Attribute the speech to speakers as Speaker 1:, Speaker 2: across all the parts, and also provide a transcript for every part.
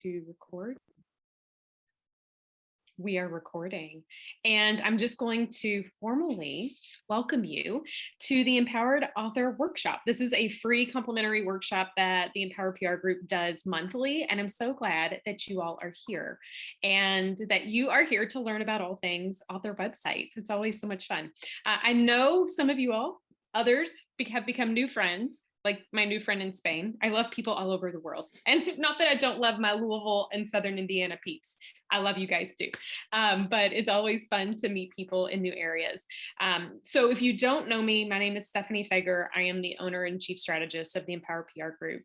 Speaker 1: to record. We are recording, and I'm just going to formally welcome you to the emPowered Author Workshop. This is a free complimentary workshop that the emPowered PR group does monthly, and I'm so glad that you all are here and that you are here to learn about all things author websites. It's always so much fun. I know some of you all, others have become new friends, like my new friend in Spain. I love people all over the world. And not that I don't love my Louisville and Southern Indiana peeps. I love you guys too. But it's always fun to meet people in new areas. So if you don't know me, my name is Stephanie Feger. I am the owner and chief strategist of the emPowered PR group.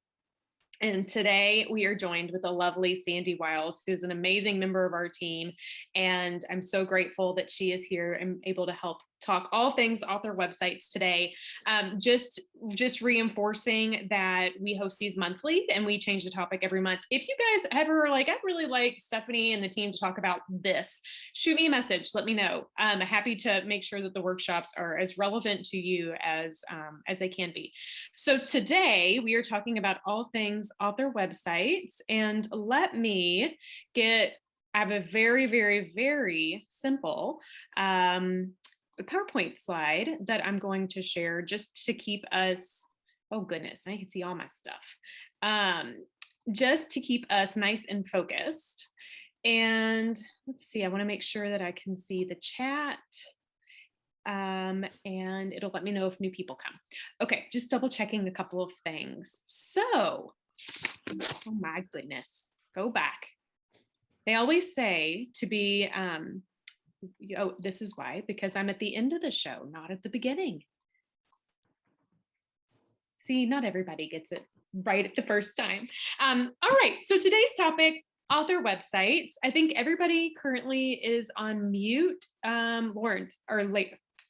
Speaker 1: And today we are joined with the lovely Sandy Wiles, who's an amazing member of our team. And I'm so grateful that she is here and able to help talk all things author websites today. Just reinforcing that we host these monthly and we change the topic every month. If you guys ever are like, I'd really like Stephanie and the team to talk about this, shoot me a message, let me know. I'm happy to make sure that the workshops are as relevant to you as they can be. So today we are talking about all things author websites, and let me I have a very, very, very simple PowerPoint slide that I'm going to share just to keep us, oh goodness, I can see all my stuff, just to keep us nice and focused. And let's see, I want to make sure that I can see the chat, and it'll let me know if new people come. Okay, just double checking a couple of things. So, oh my goodness, go back. They always say to be, oh, this is why, because I'm at the end of the show, not at the beginning. See, not everybody gets it right at the first time. All right, so today's topic, author websites. I think everybody currently is on mute. Lawrence, or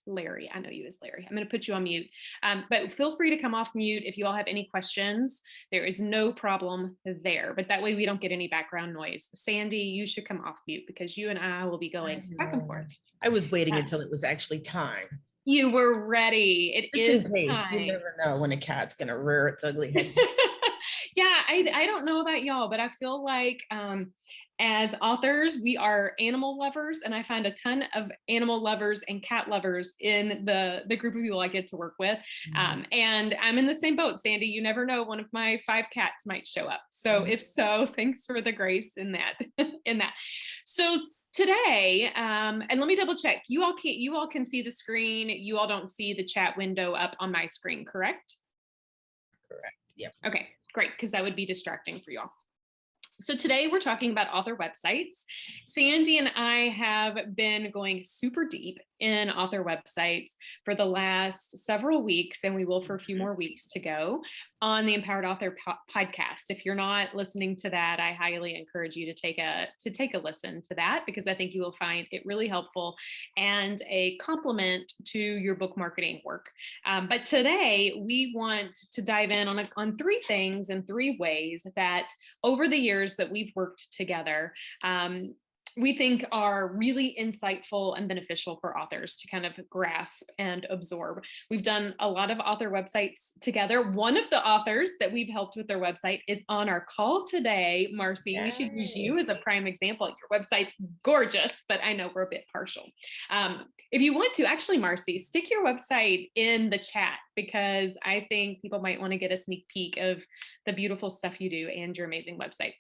Speaker 1: Larry, I know you as Larry. I'm going to put you on mute, but feel free to come off mute if you all have any questions. There is no problem there, but that way we don't get any background noise. Sandy, you should come off mute because you and I will be going back and forth.
Speaker 2: I was waiting until it was actually time.
Speaker 1: You were ready. It is
Speaker 2: just in case.
Speaker 1: time.
Speaker 2: You never know when a cat's going to rear its ugly head.
Speaker 1: Yeah, I don't know about y'all, but I feel like as authors, we are animal lovers, and I find a ton of animal lovers and cat lovers in the group of people I get to work with. And I'm in the same boat, Sandy. You never know, one of my 5 cats might show up. So if so, thanks for the grace in that. So today, and let me double check. You all can see the screen. You all don't see the chat window up on my screen, correct?
Speaker 2: Correct. Yep.
Speaker 1: Okay, great, because that would be distracting for y'all. So today we're talking about author websites. Sandy and I have been going super deep in author websites for the last several weeks, and we will for a few more weeks to go on the emPowered Author podcast. If you're not listening to that, I highly encourage you to take a listen to that, because I think you will find it really helpful and a complement to your book marketing work. But today we want to dive in on 3 things and 3 ways that over the years that we've worked together, we think are really insightful and beneficial for authors to kind of grasp and absorb. We've done a lot of author websites together. One of the authors that we've helped with their website is on our call today. Marcy, Yay. We should use you as a prime example. Your website's gorgeous, but I know we're a bit partial. If you want to, actually, Marcy, stick your website in the chat, because I think people might want to get a sneak peek of the beautiful stuff you do and your amazing website.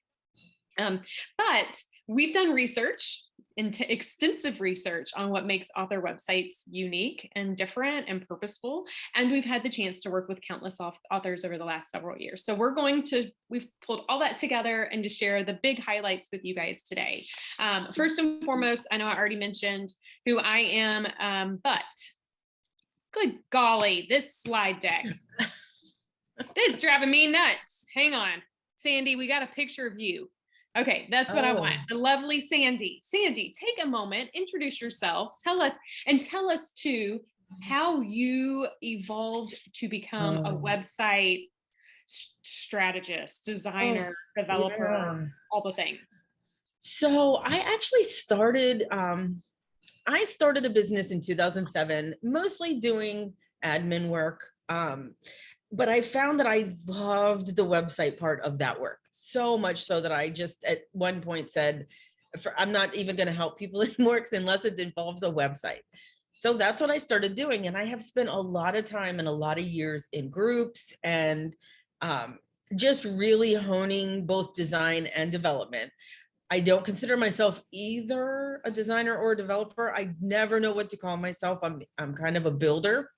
Speaker 1: But we've done research, extensive research on what makes author websites unique and different and purposeful. And we've had the chance to work with countless authors over the last several years. So we've pulled all that together and to share the big highlights with you guys today. First and foremost, I know I already mentioned who I am, but good golly, this slide deck, this is driving me nuts. Hang on, Sandy, we got a picture of you. Okay, that's what I want. The lovely Sandy. Sandy, take a moment, introduce yourself, tell us too how you evolved to become a website strategist, designer, developer, all the things.
Speaker 2: So I actually started a business in 2007, mostly doing admin work. But I found that I loved the website part of that work. so much so that I just at one point said, I'm not even going to help people anymore unless it involves a website. So that's what I started doing. And I have spent a lot of time and a lot of years in groups and just really honing both design and development. I don't consider myself either a designer or a developer. I never know what to call myself. I'm kind of a builder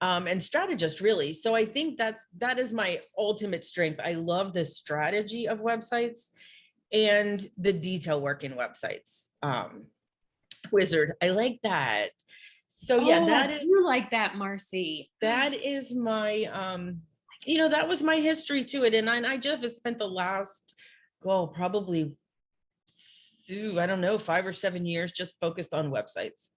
Speaker 2: and strategist, really. So I think that is my ultimate strength. I love the strategy of websites and the detail work in websites. Wizard, I like that. So yeah,
Speaker 1: Oh, you like that, Marcy.
Speaker 2: that is my that was my history to it. And I just have spent the last probably I don't know, 5 or 7 years just focused on websites.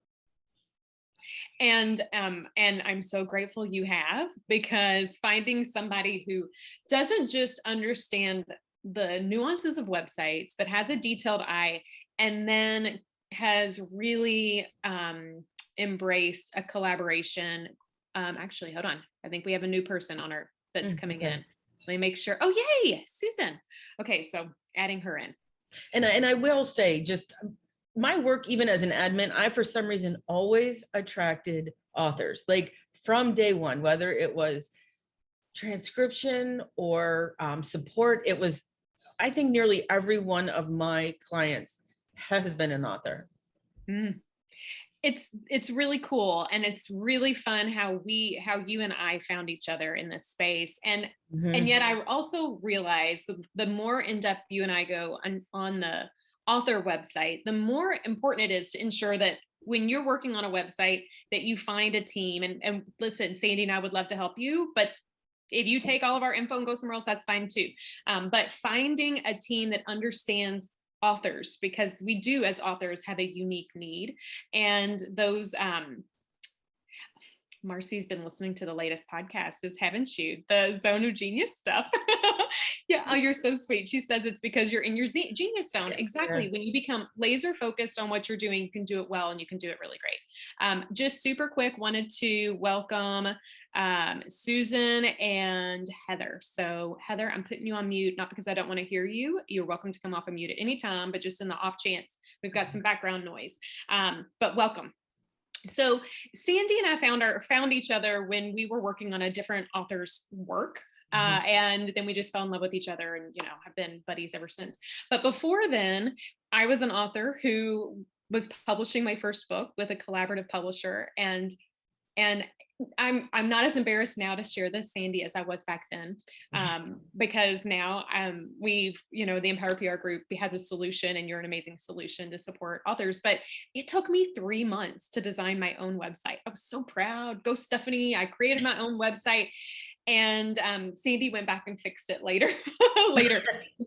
Speaker 1: And I'm so grateful you have, because finding somebody who doesn't just understand the nuances of websites, but has a detailed eye, and then has really embraced a collaboration. Actually, hold on. I think we have a new person on our that's coming in. Let me make sure. Oh, yay, Susan. Okay, so adding her in.
Speaker 2: And I will say, just my work, even as an admin, I for some reason always attracted authors, like from day one, whether it was transcription or support. It was, I think nearly every one of my clients has been an author.
Speaker 1: Mm. It's really cool, and it's really fun how you and I found each other in this space, and yet I also realize the more in depth you and I go on the author website, the more important it is to ensure that when you're working on a website that you find a team. And listen, Sandy and I would love to help you, but if you take all of our info and go somewhere else, that's fine too. But finding a team that understands authors, because we do as authors have a unique need, and those Marcy's been listening to the latest podcast, haven't you? The Zone of Genius stuff. Yeah. Oh, you're so sweet. She says it's because you're in your genius zone. Exactly. Yeah. When you become laser focused on what you're doing, you can do it well, and you can do it really great. Just super quick, wanted to welcome Susan and Heather. So Heather, I'm putting you on mute, not because I don't want to hear you. You're welcome to come off of mute at any time, but just in the off chance we've got some background noise. But welcome. So Sandy and I found each other when we were working on a different author's work. And then we just fell in love with each other, and have been buddies ever since. But before then, I was an author who was publishing my first book with a collaborative publisher, and I'm not as embarrassed now to share this, Sandy, as I was back then, because now we've, the emPowered PR group has a solution, and you're an amazing solution to support authors. But it took me 3 months to design my own website. I was so proud. Go Stephanie. I created my own website. And Sandy went back and fixed it later.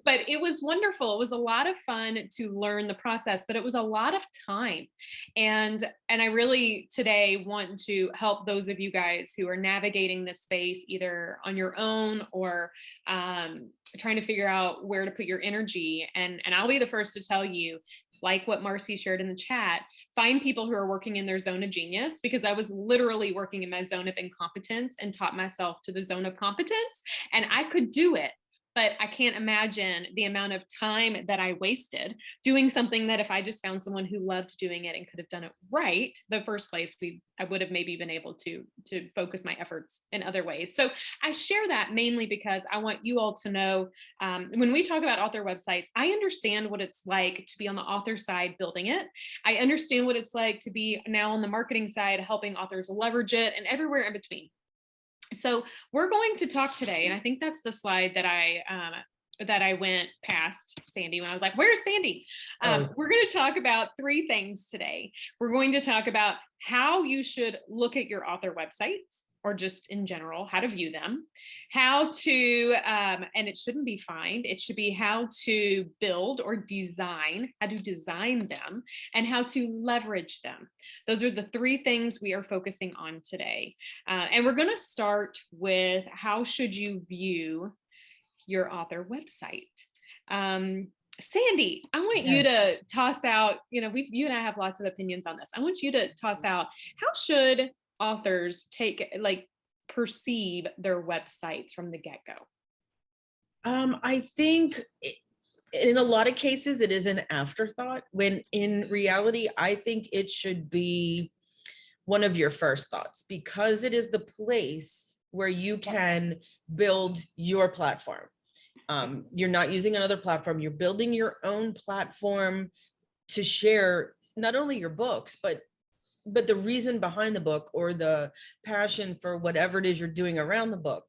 Speaker 1: But it was wonderful. It was a lot of fun to learn the process, but it was a lot of time. And I really today want to help those of you guys who are navigating this space either on your own or trying to figure out where to put your energy. And I'll be the first to tell you, like what Marcy shared in the chat, find people who are working in their zone of genius, because I was literally working in my zone of incompetence and taught myself to the zone of competence, and I could do it. But I can't imagine the amount of time that I wasted doing something that if I just found someone who loved doing it and could have done it right the first place, I would have maybe been able to focus my efforts in other ways. So I share that mainly because I want you all to know, when we talk about author websites, I understand what it's like to be on the author side building it. I understand what it's like to be now on the marketing side, helping authors leverage it, and everywhere in between. So we're going to talk today, and I think that's the slide that I went past Sandy when I was like, where's Sandy? We're going to talk about 3 things today. We're going to talk about how you should look at your author websites, or just in general, how to view them, how to, and it shouldn't be find, it should be how to build or design, how to design them, and how to leverage them. Those are the 3 things we are focusing on today. And we're going to start with how should you view your author website. Sandy, I want you to toss out, you and I have lots of opinions on this. I want you to toss out, how should authors perceive their websites from the get-go?
Speaker 2: I think in a lot of cases, it is an afterthought, when in reality, I think it should be one of your first thoughts, because it is the place where you can build your platform. You're not using another platform, you're building your own platform to share not only your books, but the reason behind the book, or the passion for whatever it is you're doing around the book.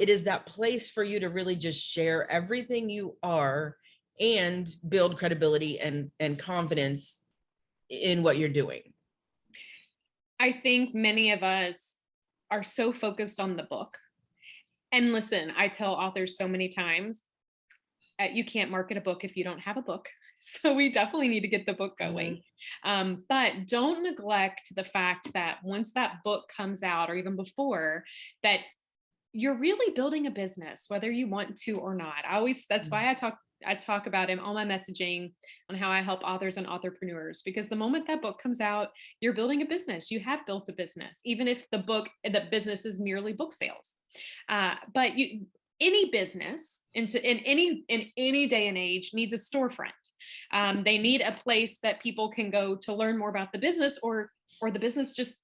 Speaker 2: It is that place for you to really just share everything you are and build credibility and confidence in what you're doing.
Speaker 1: I think many of us are so focused on the book. And listen, I tell authors so many times, you can't market a book if you don't have a book. So we definitely need to get the book going. But don't neglect the fact that once that book comes out, or even before that, you're really building a business, whether you want to or not. That's why I talk about in all my messaging on how I help authors and entrepreneurs, because the moment that book comes out, you're building a business. You have built a business, even if the business is merely book sales. But any business in any day and age needs a storefront. They need a place that people can go to learn more about the business, or the business just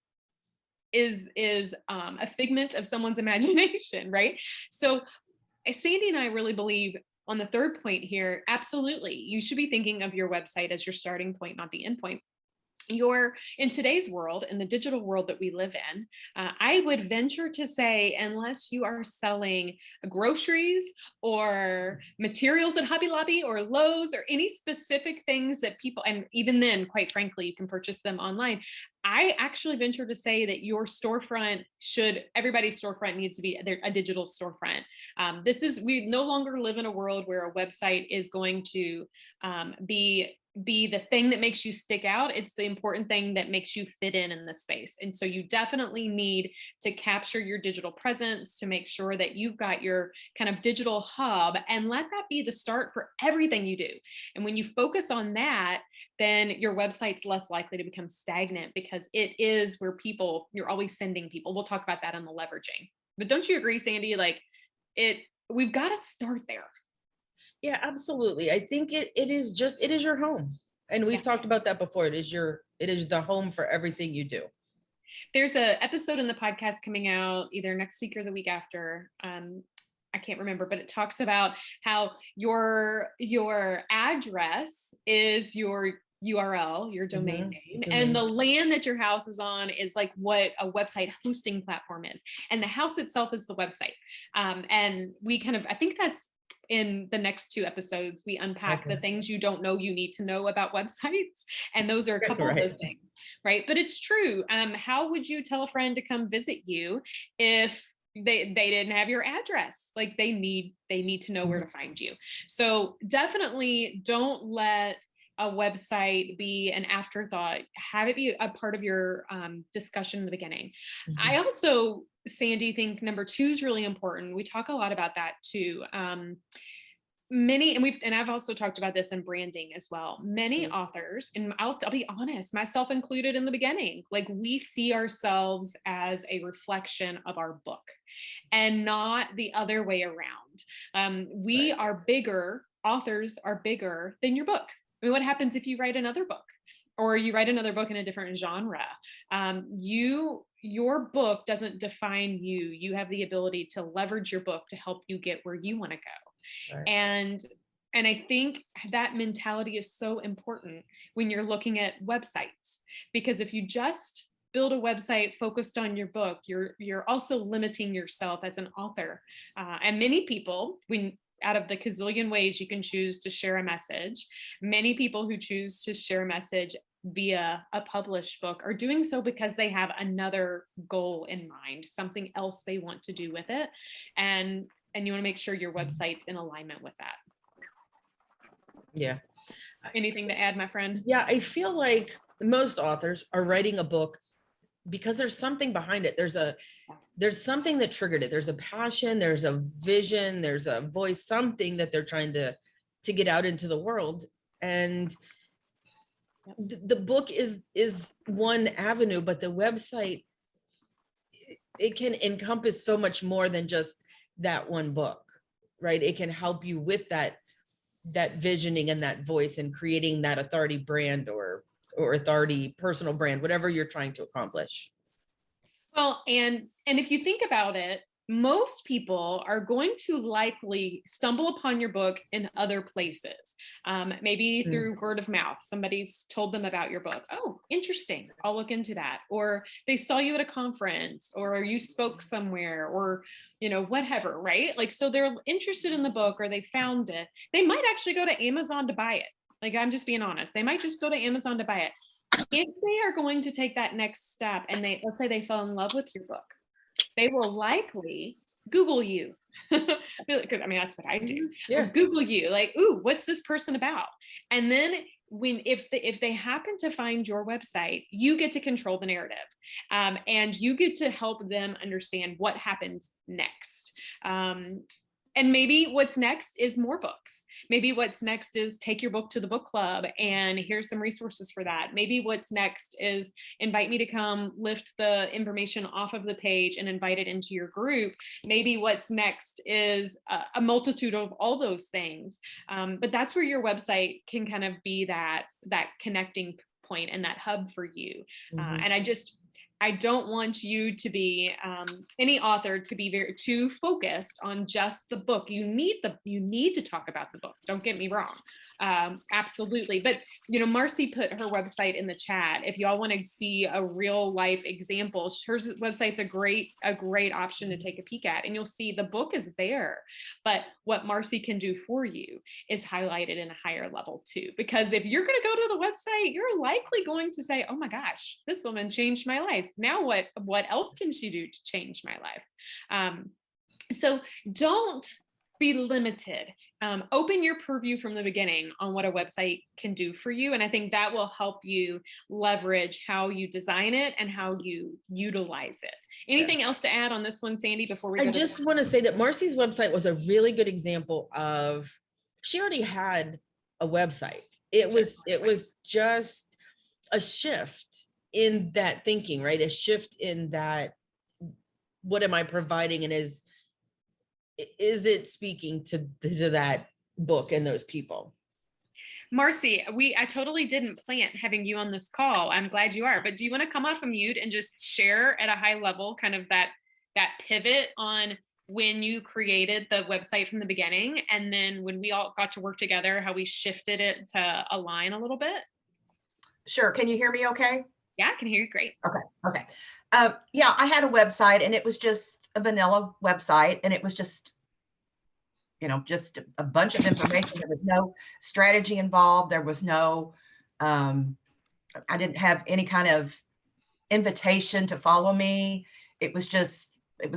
Speaker 1: is a figment of someone's imagination, right? So Sandy and I really believe on the third point here, absolutely, you should be thinking of your website as your starting point, not the end point. In today's world, in the digital world that we live in, I would venture to say, unless you are selling groceries or materials at Hobby Lobby or Lowe's or any specific things that people, and even then, quite frankly, you can purchase them online. I actually venture to say that your storefront everybody's storefront needs to be a digital storefront. We no longer live in a world where a website is going to be the thing that makes you stick out. It's the important thing that makes you fit in the space. And so you definitely need to capture your digital presence to make sure that you've got your kind of digital hub, and let that be the start for everything you do. And when you focus on that, then your website's less likely to become stagnant, because it is where you're always sending people. We'll talk about that on the leveraging. But don't you agree, Sandy? We've got to start there.
Speaker 2: Yeah, absolutely. I think it is your home. And we've talked about that before. It is the home for everything you do.
Speaker 1: There's an episode in the podcast coming out either next week or the week after. I can't remember, but it talks about how your address is your URL, your domain name, and the land that your house is on is like what a website hosting platform is. And the house itself is the website. And I think that's in the next two episodes, we unpack the things you don't know you need to know about websites. And those are a couple of those things, right? But it's true. How would you tell a friend to come visit you if they didn't have your address? Like they need to know where to find you. So definitely don't let a website be an afterthought. Have it be a part of your discussion in the beginning. I also, Sandy, think number 2 is really important. We talk a lot about that too. I've also talked about this in branding as well. Many authors, and I'll be honest, myself included in the beginning, like we see ourselves as a reflection of our book and not the other way around. Authors are bigger than your book. I mean, what happens if you write another book, or you write another book in a different genre? Your book doesn't define you. You have the ability to leverage your book to help you get where you want to go. Right. And I think that mentality is so important when you're looking at websites, because if you just build a website focused on your book, you're also limiting yourself as an author. And many people, out of the gazillion ways you can choose to share a message, many people who choose to share a message via a published book are doing so because they have another goal in mind, something else they want to do with it. And you want to make sure your website's in alignment with that.
Speaker 2: Yeah.
Speaker 1: Anything to add, my friend?
Speaker 2: Yeah, I feel like most authors are writing a book because there's something behind it. There's something that triggered it. There's a passion, there's a vision, there's a voice, something that they're trying to get out into the world. And the book is one avenue, but the website, it can encompass so much more than just that one book. right? It can help you with that visioning and that voice and creating that authority brand or authority personal brand, whatever you're trying to accomplish.
Speaker 1: Well, and if you think about it, most people are going to likely stumble upon your book in other places. Maybe through word of mouth. Somebody's told them about your book. Oh, interesting. I'll look into that. Or they saw you at a conference, or you spoke somewhere, or whatever, right? Like, so they're interested in the book, or they found it. They might actually go to Amazon to buy it. Like, I'm just being honest. They might just go to Amazon to buy it. If they are going to take that next step and let's say they fell in love with your book, they will likely Google you. Because I mean, that's what I do.
Speaker 2: Yeah.
Speaker 1: Google you, like, ooh, what's this person about? And then if they happen to find your website, you get to control the narrative, and you get to help them understand what happens next. And maybe what's next is more books. Maybe what's next is take your book to the book club, and here's some resources for that. Maybe what's next is invite me to come lift the information off of the page and invite it into your group. Maybe what's next is a multitude of all those things. But that's where your website can kind of be that connecting point and that hub for you. And I don't want you to be any author to be too focused on just the book. You need to talk about the book. Don't get me wrong. Absolutely. But, Marcy put her website in the chat. If y'all want to see a real life example, her website's a great option to take a peek at, and you'll see the book is there. But what Marcy can do for you is highlighted in a higher level too. Because if you're going to go to the website, you're likely going to say, oh my gosh, this woman changed my life. Now what else can she do to change my life? So don't be limited. Open your purview from the beginning on what a website can do for you. And I think that will help you leverage how you design it and how you utilize it. Anything else to add on this one, Sandy, before we go?
Speaker 2: I just want to say that Marcy's website was a really good example of, she already had a website. It was just a shift in that thinking, right? A shift in that, what am I providing, and is it speaking to that book and those people?
Speaker 1: Marcy, I totally didn't plan having you on this call. I'm glad you are, but do you want to come off of mute and just share at a high level kind of that pivot on when you created the website from the beginning, and then when we all got to work together, how we shifted it to align a little bit?
Speaker 3: Sure. Can you hear me okay?
Speaker 1: Yeah, I can hear you great.
Speaker 3: Okay. Yeah, I had a website, and it was just a vanilla website, and it was just a bunch of information. There was no strategy involved. There was no, I didn't have any kind of invitation to follow me. It was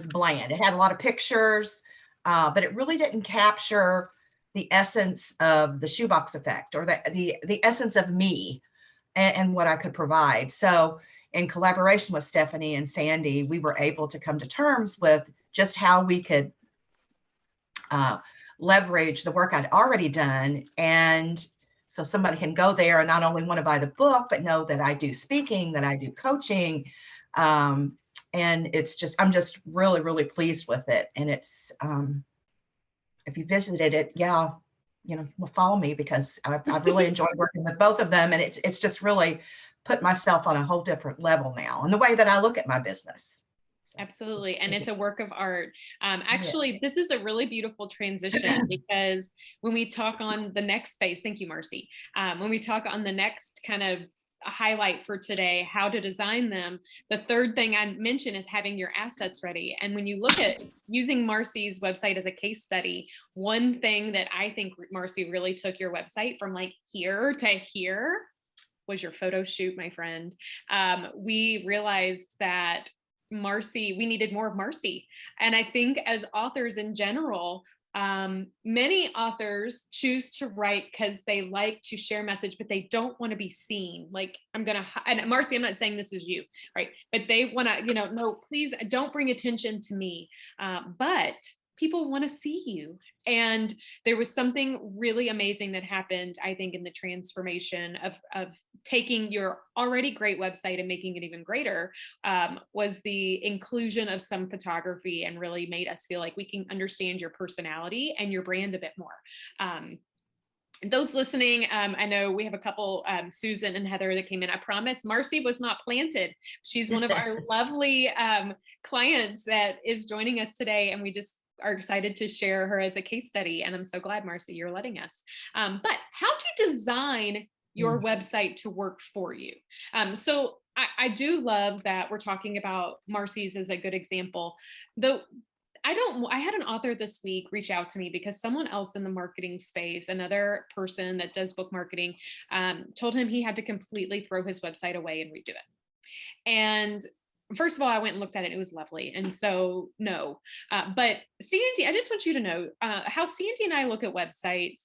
Speaker 3: bland. It had a lot of pictures, but it really didn't capture the essence of the shoebox effect, or the essence of me and what I could provide. So in collaboration with Stephanie and Sandy, we were able to come to terms with just how we could leverage the work I'd already done. And so somebody can go there and not only want to buy the book, but know that I do speaking, that I do coaching. And I'm just really, really pleased with it. And it's, if you visited it, will follow me, because I've really enjoyed working with both of them. And it's just really put myself on a whole different level now, and the way that I look at my business.
Speaker 1: Absolutely. And it's a work of art. Actually, this is a really beautiful transition, because when we talk on the next phase, thank you, Marcy. When we talk on the next kind of highlight for today, how to design them, the third thing I mentioned is having your assets ready. And when you look at using Marcy's website as a case study, one thing that I think, Marcy, really took your website from like here to here was your photo shoot, my friend. We realized that we needed more of Marcy. And I think as authors in general, many authors choose to write because they like to share message, but they don't want to be seen. Like, and Marcy, I'm not saying this is you, right? But they want to, no, please don't bring attention to me. But people want to see you. And there was something really amazing that happened, I think, in the transformation of taking your already great website and making it even greater, was the inclusion of some photography, and really made us feel like we can understand your personality and your brand a bit more. Those listening, I know we have a couple, Susan and Heather, that came in. I promise Marcy was not planted. She's one of our lovely clients that is joining us today, and we just are excited to share her as a case study. And I'm so glad, Marcy, you're letting us. But how to design your website to work for you. So I do love that we're talking about Marcy's as a good example. Though I had an author this week reach out to me because someone else in the marketing space, another person that does book marketing, told him he had to completely throw his website away and redo it. And first of all, I went and looked at it. It was lovely. And so, no, but Sandy, I just want you to know how Sandy and I look at websites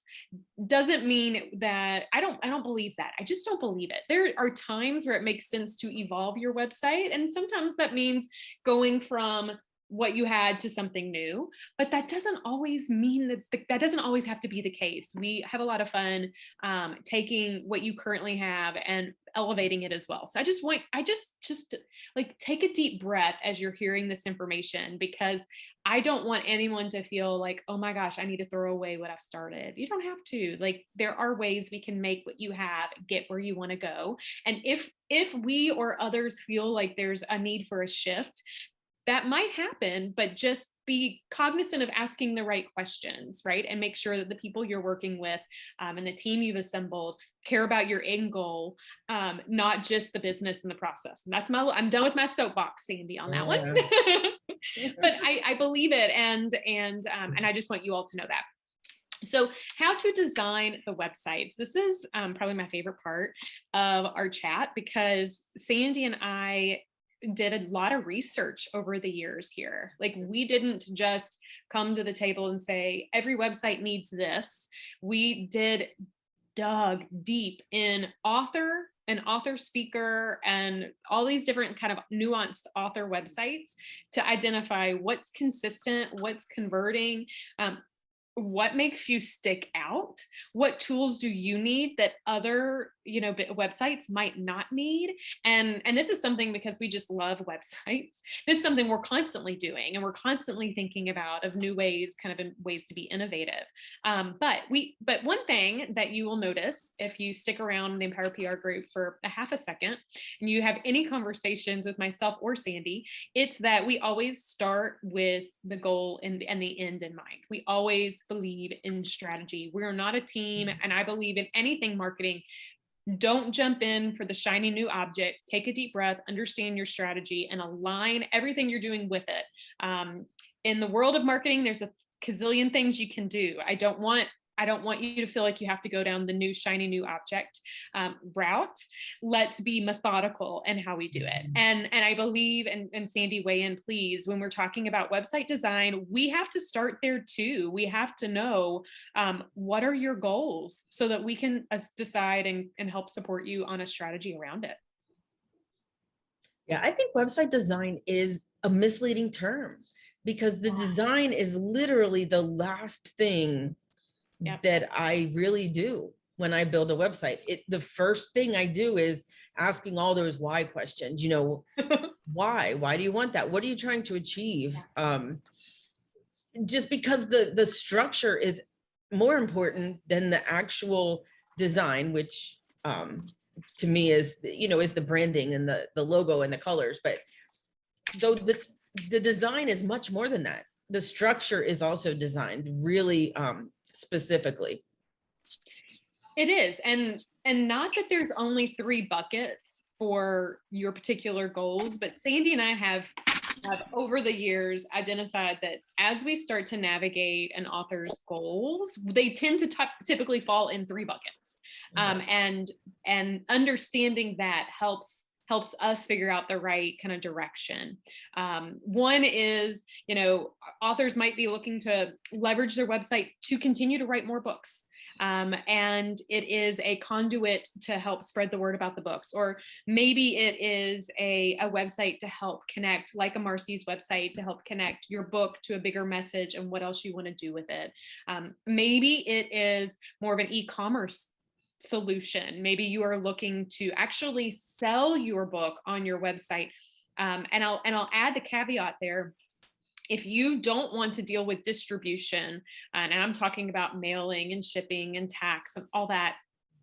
Speaker 1: doesn't mean that I don't believe that. I just don't believe it. There are times where it makes sense to evolve your website. And sometimes that means going from what you had to something new, but that doesn't always mean that doesn't always have to be the case. We have a lot of fun taking what you currently have and elevating it as well. So I just like take a deep breath as you're hearing this information, because I don't want anyone to feel like, oh my gosh, I need to throw away what I've started. You don't have to. Like, there are ways we can make what you have get where you want to go. And if we or others feel like there's a need for a shift, that might happen, but just be cognizant of asking the right questions, right? And make sure that the people you're working with and the team you've assembled care about your end goal, not just the business and the process. And I'm done with my soapbox, Sandy, on that one. But I believe it, and I just want you all to know that. So how to design the websites. This is probably my favorite part of our chat, because Sandy and I did a lot of research over the years here. Like, we didn't just come to the table and say, every website needs this. We dug deep in author and author speaker and all these different kind of nuanced author websites to identify what's consistent, what's converting, what makes you stick out, what tools do you need that other websites might not need. And this is something, because we just love websites, this is something we're constantly doing, and we're constantly thinking about of new ways, kind of ways to be innovative. But one thing that you will notice if you stick around the emPowered PR group for a half a second and you have any conversations with myself or Sandy, it's that we always start with the goal and the end in mind. We always believe in strategy. We're not a team, and I believe in anything marketing. Don't jump in for the shiny new object. Take a deep breath, understand your strategy, and align everything you're doing with it. In the world of marketing, there's a gazillion things you can do. I don't want you to feel like you have to go down the new shiny new object route. Let's be methodical in how we do it. And I believe, and Sandy, weigh in, please, when we're talking about website design, we have to start there too. We have to know what are your goals so that we can decide and help support you on a strategy around it.
Speaker 2: Yeah, I think website design is a misleading term, because the design is literally the last thing that I really do when I build a website. The first thing I do is asking all those why questions. Why do you want that? What are you trying to achieve? Just because the structure is more important than the actual design, which to me is the branding and the logo and the colors. But so the design is much more than that. The structure is also designed really specifically.
Speaker 1: It is. And not that there's only 3 buckets for your particular goals, but Sandy and I have over the years identified that as we start to navigate an author's goals, they tend to typically fall in 3 buckets. And understanding that helps us figure out the right kind of direction. One is, authors might be looking to leverage their website to continue to write more books. and it is a conduit to help spread the word about the books, or maybe it is a website to help connect, like a Marcy's website, to help connect your book to a bigger message and what else you want to do with it. Maybe it is more of an e-commerce solution. Maybe you are looking to actually sell your book on your website. And I'll add the caveat there. If you don't want to deal with distribution, and I'm talking about mailing and shipping and tax and all that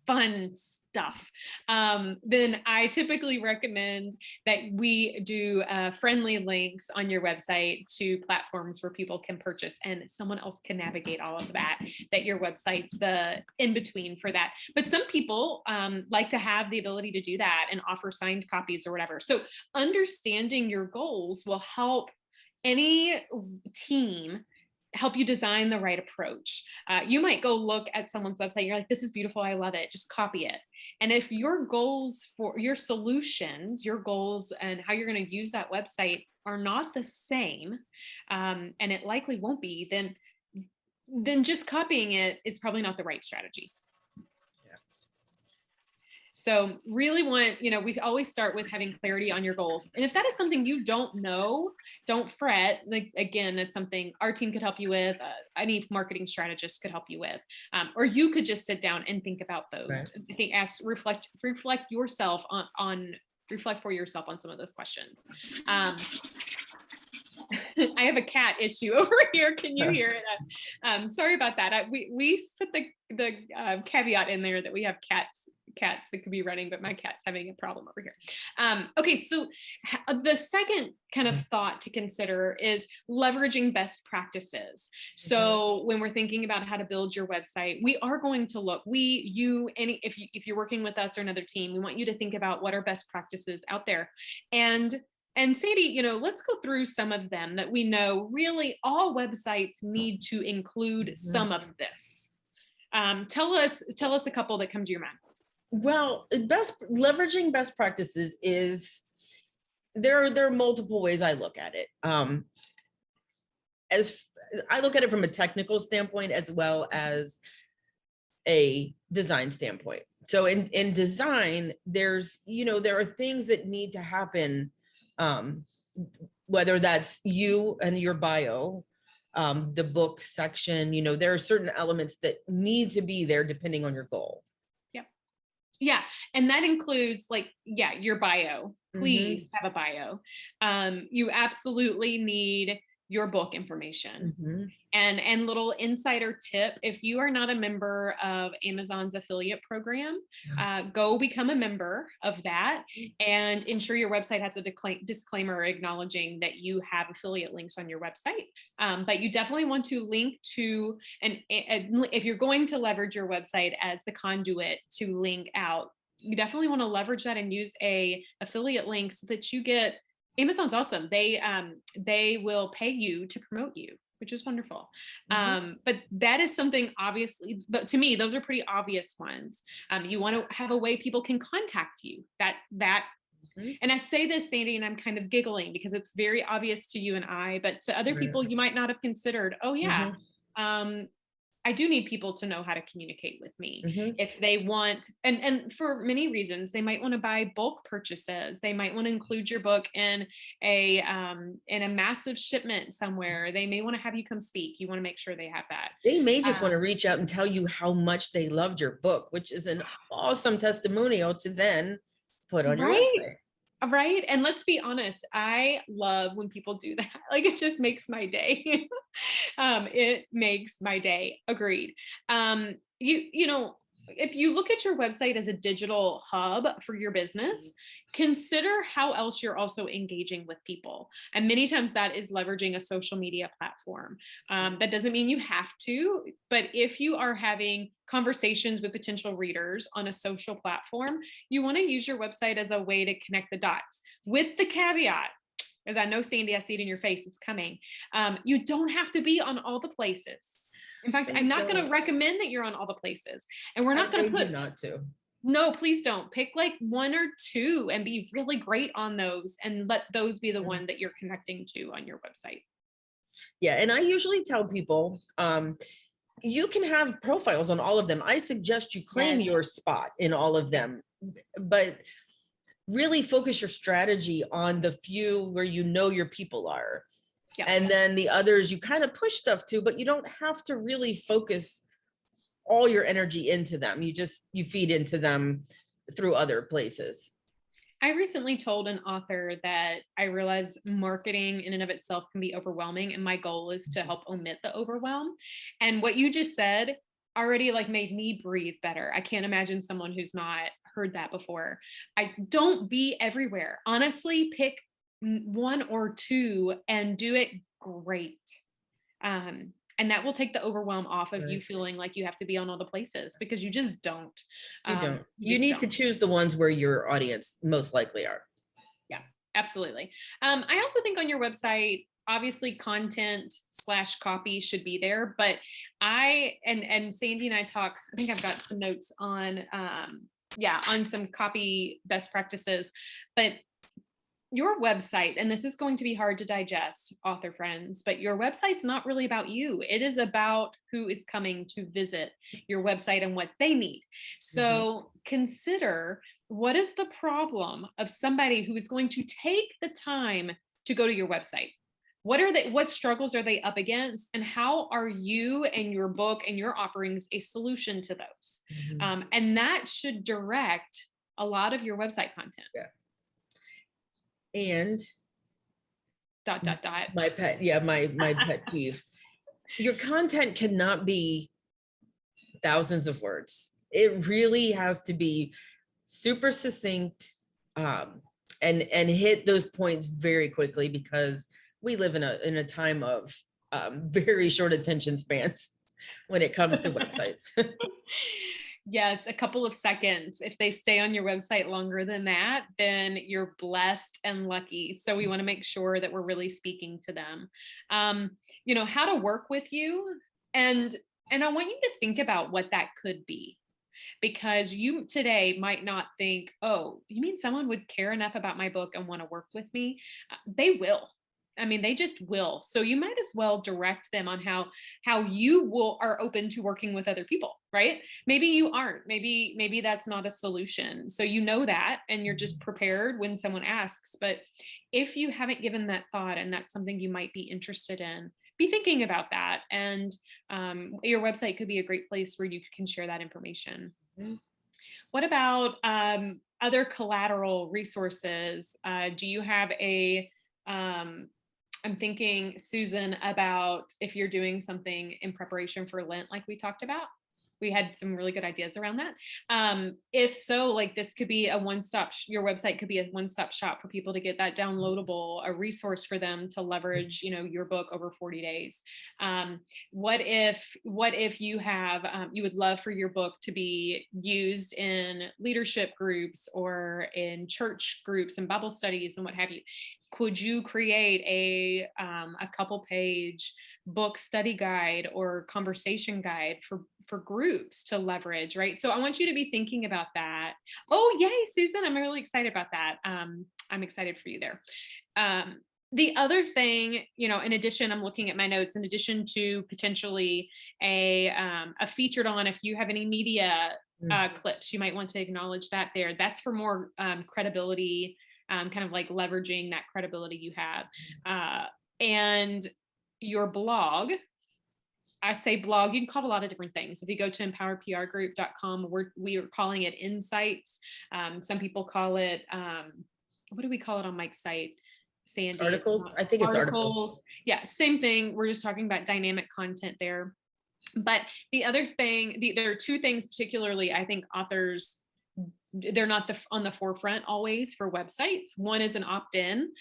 Speaker 1: fun stuff, then I typically recommend that we do friendly links on your website to platforms where people can purchase, and someone else can navigate all of that, that your website's the in-between for that. But some people like to have the ability to do that and offer signed copies or whatever. So understanding your goals will help any team help you design the right approach. You might go look at someone's website, you're like, this is beautiful, I love it, just copy it. And if your goals for your solutions, your goals and how you're going to use that website are not the same, and it likely won't be, then just copying it is probably not the right strategy. So really we always start with having clarity on your goals. And if that is something you don't know, don't fret. Like, again, it's something our team could help you with. Any marketing strategist could help you with, or you could just sit down and think about those.
Speaker 2: Right.
Speaker 1: I think reflect yourself reflect for yourself on some of those questions. I have a cat issue over here. Can you hear it? Sorry about that. We put the caveat in there that we have cats that could be running, but my cat's having a problem over here. Okay, so the second kind of thought to consider is leveraging best practices. So when we're thinking about how to build your website, we are going to look, if you're working with us or another team, we want you to think about what are best practices out there. And Sandy, let's go through some of them that we know really all websites need to include some of this. Tell us a couple that come to your mind.
Speaker 2: Well, leveraging best practices is there are multiple ways I look at it. As I look at it from a technical standpoint as well as a design standpoint. So in design, there are things that need to happen, whether that's you and your bio, the book section, there are certain elements that need to be there depending on your goal.
Speaker 1: Yeah. And that includes your bio. Please have a bio. You absolutely need your book information. And little insider tip, if you are not a member of Amazon's affiliate program, go become a member of that and ensure your website has a disclaimer acknowledging that you have affiliate links on your website. But you definitely want to link to, and if you're going to leverage your website as the conduit to link out, you definitely want to leverage that and use a affiliate link so that you get, Amazon's awesome. They will pay you to promote you, which is wonderful. But that is something obviously, but to me, those are pretty obvious ones. You want to have a way people can contact you. And I say this, Sandy, and I'm kind of giggling because it's very obvious to you and I, but to other people, you might not have considered, oh yeah, I do need people to know how to communicate with me. If they want, and for many reasons, they might want to buy bulk purchases. They might want to include your book in a massive shipment somewhere. They may want to have you come speak. You want to make sure they have that.
Speaker 2: They may just want to reach out and tell you how much they loved your book, which is an awesome testimonial to then put on your website.
Speaker 1: Right. And let's be honest, I love when people do that. It just makes my day. It makes my day. Agreed. If you look at your website as a digital hub for your business, consider how else you're also engaging with people. And many times that is leveraging a social media platform. That doesn't mean you have to, but if you are having conversations with potential readers on a social platform, you want to use your website as a way to connect the dots, with the caveat, as I know, Sandy, I see it in your face, it's coming. You don't have to be on all the places. In fact, I'm not going to recommend that you're on all the places, and we're not going to put
Speaker 2: not to.
Speaker 1: No, please don't. Pick one or two and be really great on those, and let those be the one that you're connecting to on your website.
Speaker 2: Yeah. And I usually tell people, you can have profiles on all of them. I suggest you claim
Speaker 1: Yes.
Speaker 2: your spot in all of them, but really focus your strategy on the few where you know your people are.
Speaker 1: Yeah.
Speaker 2: And then the others you kind of push stuff to, but you don't have to really focus all your energy into them. You feed into them through other places.
Speaker 1: I recently told an author that I realize marketing in and of itself can be overwhelming, and my goal is to help omit the overwhelm. And what you just said already like made me breathe better. I can't imagine someone who's not heard that before. I don't be everywhere. Honestly, pick one or two and do it great. And that will take the overwhelm off of you
Speaker 2: Right.
Speaker 1: feeling like you have to be on all the places, because you just don't.
Speaker 2: You don't. You
Speaker 1: just
Speaker 2: need to
Speaker 1: don't.
Speaker 2: choose the ones where your audience most likely are.
Speaker 1: Yeah, absolutely. I also think on your website, obviously content/copy should be there, but and Sandy and I talk, I think I've got some notes on on some copy best practices, but your website, and this is going to be hard to digest, author friends, but your website's not really about you. It is about who is coming to visit your website and what they need. So consider, what is the problem of somebody who is going to take the time to go to your website? What struggles are they up against, and how are you and your book and your offerings a solution to those? And that should direct a lot of your website content.
Speaker 2: Yeah. And ... my pet peeve. Your content cannot be thousands of words. It really has to be super succinct, and hit those points very quickly, because we live in a time of very short attention spans when it comes to websites.
Speaker 1: Yes, a couple of seconds. If they stay on your website longer than that, then you're blessed and lucky. So we want to make sure that we're really speaking to them. How to work with you. And I want you to think about what that could be, because you today might not think, oh, you mean someone would care enough about my book and want to work with me? They will. I mean, they just will. So you might as well direct them on how you are open to working with other people, right? Maybe you aren't. Maybe that's not a solution. So you know that, and you're just prepared when someone asks. But if you haven't given that thought, and that's something you might be interested in, be thinking about that. And your website could be a great place where you can share that information. What about other collateral resources? Do you have I'm thinking, Susan, about if you're doing something in preparation for Lent, like we talked about. We had some really good ideas around that. If so, like this could be your website could be a one-stop shop for people to get that downloadable, a resource for them to leverage, your book over 40 days. What if you you would love for your book to be used in leadership groups or in church groups and Bible studies and what have you? Could you create a couple page book study guide or conversation guide for groups to leverage, right? So I want you to be thinking about that. Oh, yay, Susan, I'm really excited about that. I'm excited for you there. The other thing, in addition, I'm looking at my notes, in addition to potentially a featured on, if you have any media clips, you might want to acknowledge that there. That's for more credibility, kind of like leveraging that credibility you have. And your blog, I say blog, you can call it a lot of different things. If you go to empoweredprgroup.com, we are calling it insights. Some people call it, what do we call it on Mike's site? Sandy?
Speaker 2: Articles. I think it's articles.
Speaker 1: Yeah, same thing. We're just talking about dynamic content there. But the other thing, there are two things particularly, I think authors, they're not on the forefront always for websites. One is an opt-in.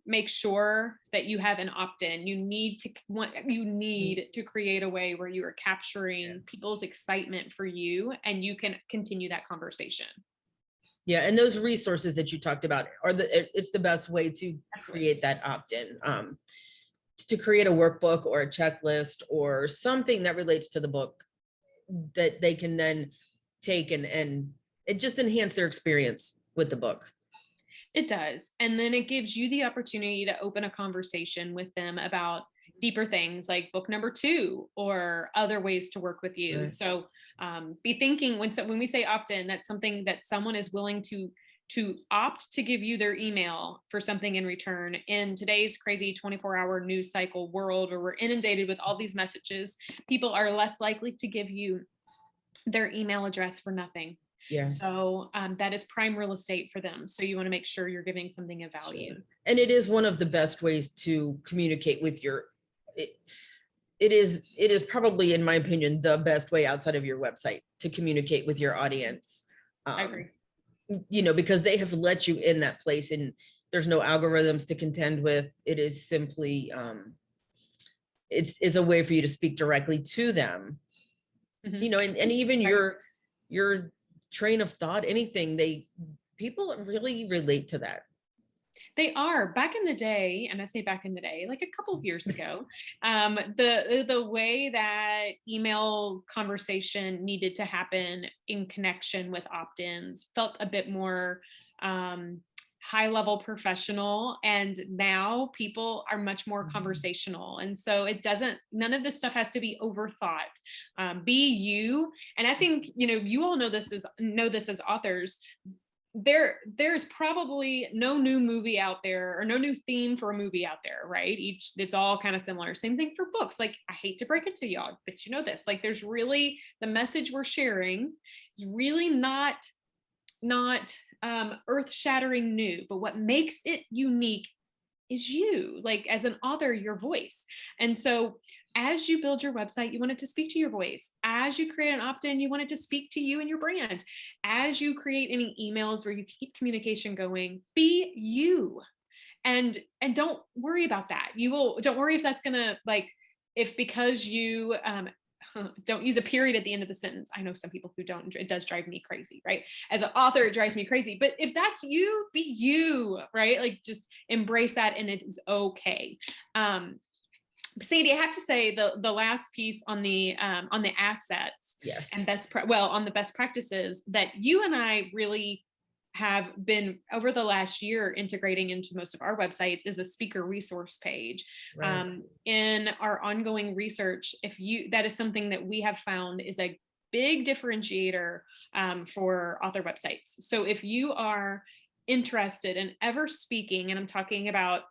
Speaker 1: Make sure that you have an opt-in. You need to create a way where you are capturing people's excitement for you, and you can continue that conversation.
Speaker 2: Yeah, and those resources that you talked about it's the best way to create that opt-in. To create a workbook or a checklist or something that relates to the book that they can then take and it just enhance their experience with the book.
Speaker 1: It does. And then it gives you the opportunity to open a conversation with them about deeper things like book number 2 or other ways to work with you.
Speaker 2: Right.
Speaker 1: So be thinking when we say opt-in, that's something that someone is willing to opt to give you their email for something in return. In today's crazy 24-hour news cycle world where we're inundated with all these messages, people are less likely to give you their email address for nothing.
Speaker 2: Yeah.
Speaker 1: So that is prime real estate for them. So you want to make sure you're giving something of value.
Speaker 2: Sure. And it is one of the best ways to communicate with your, it is probably, in my opinion, the best way outside of your website to communicate with your audience.
Speaker 1: I agree.
Speaker 2: You know, because they have let you in that place and there's no algorithms to contend with. It is simply, it's a way for you to speak directly to them, you know, and even your train of thought, anything, people really relate to that.
Speaker 1: They are. Back in the day, and I say back in the day, like a couple of years ago, the way that email conversation needed to happen in connection with opt-ins felt a bit more high level professional, and now people are much more conversational, and so none of this stuff has to be overthought. Be you. And I think, you know, you all know this as authors. There's probably no new movie out there or no new theme for a movie out there, right? It's all kind of similar. Same thing for books. Like, I hate to break it to y'all, but you know this, like, there's really, the message we're sharing is really not earth-shattering new, but what makes it unique is you, like, as an author, your voice. And so as you build your website, you want it to speak to your voice. As you create an opt-in, you want it to speak to you and your brand. As you create any emails where you keep communication going, be you. And don't worry about that. Don't worry if that's gonna, like, if because you don't use a period at the end of the sentence. I know some people who don't. It does drive me crazy, right? As an author, it drives me crazy. But if that's you, be you, right? Like, just embrace that, and it is okay. Sandy, I have to say the last piece on the assets,
Speaker 2: Yes.
Speaker 1: and on the best practices that you and I really have been over the last year integrating into most of our websites is a speaker resource page.
Speaker 2: Right.
Speaker 1: In our ongoing research, that is something that we have found is a big differentiator for author websites. So if you are interested in ever speaking, and I'm talking about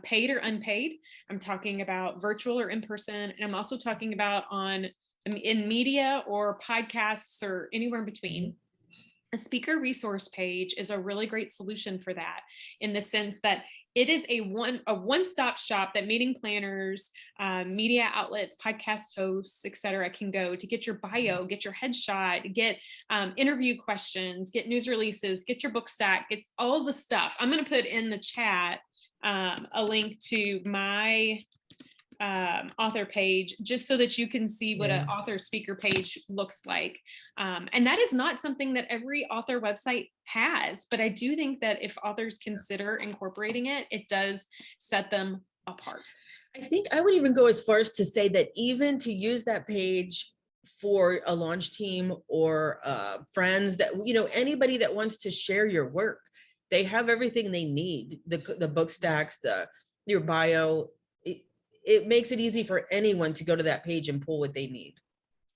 Speaker 1: paid or unpaid, I'm talking about virtual or in person, and I'm also talking about in media or podcasts or anywhere in between. A speaker resource page is a really great solution for that, in the sense that it is a one-stop shop that meeting planners, media outlets, podcast hosts, etc., can go to get your bio, get your headshot, get interview questions, get news releases, get your book stack, get all the stuff. I'm going to put in the chat a link to my author page, just so that you can see what an author speaker page looks like. And that is not something that every author website has, but I do think that if authors consider incorporating it, it does set them apart.
Speaker 2: I think I would even go as far as to say that even to use that page for a launch team or friends, that, you know, anybody that wants to share your work, they have everything they need, the book stacks, your bio. It makes it easy for anyone to go to that page and pull what they need.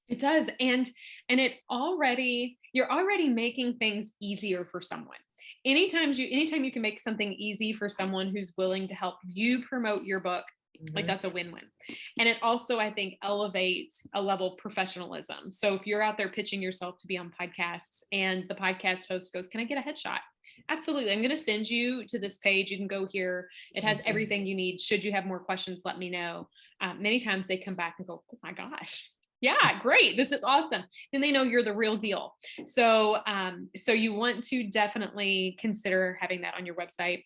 Speaker 1: It does. And you're already making things easier for someone. Anytime you can make something easy for someone who's willing to help you promote your book, like, that's a win-win. And it also, I think, elevates a level of professionalism. So if you're out there pitching yourself to be on podcasts and the podcast host goes, "Can I get a headshot?" Absolutely. I'm going to send you to this page. You can go here. It has everything you need. Should you have more questions, let me know. Many times they come back and go, "Oh my gosh, yeah, great. This is awesome." Then they know you're the real deal. So you want to definitely consider having that on your website.